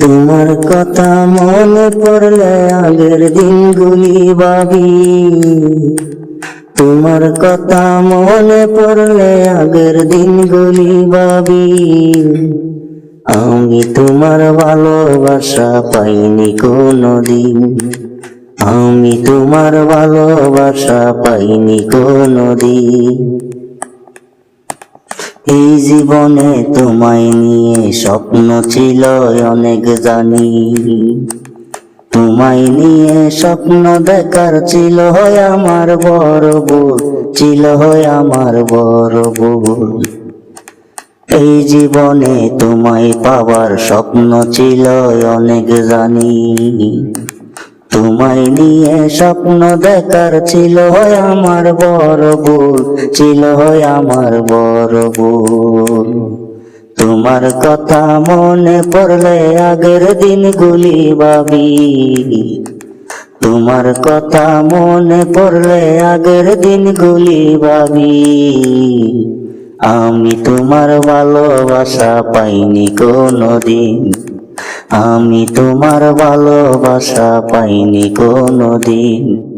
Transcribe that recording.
তোমার কথা মনে পড়লে আগের দিনগুলি ভাবি। তোমার কথা মনে পড়লে আগের দিনগুলি ভাবি। আমি তোমার ভালোবাসা পাইনি কোনোদিন। আমি তোমার ভালোবাসা পাইনি কোনোদিন। এই জীবনে তোমায় নিয়ে স্বপ্ন ছিল অনেক জানি। তোমায় নিয়ে স্বপ্ন দেখার ছিল আমার বড় ভুল, ছিল আমার বড় ভুল। এই জীবনে তোমায় পাওয়ার স্বপ্ন ছিল অনেক জানি। তোমায় নিয়ে স্বপ্ন দেখার ছিল আমার বড় ভুল, ছিল আমার বড় ভুল। তোমার কথা মনে পড়লে আগের দিনগুলি ভাবি। তোমার কথা মনে পড়লে আগের দিনগুলি ভাবি। আমি তোমার ভালোবাসা পাইনি কোনোদিন। আমি তোমার ভালোবাসা পাইনি কোনোদিন।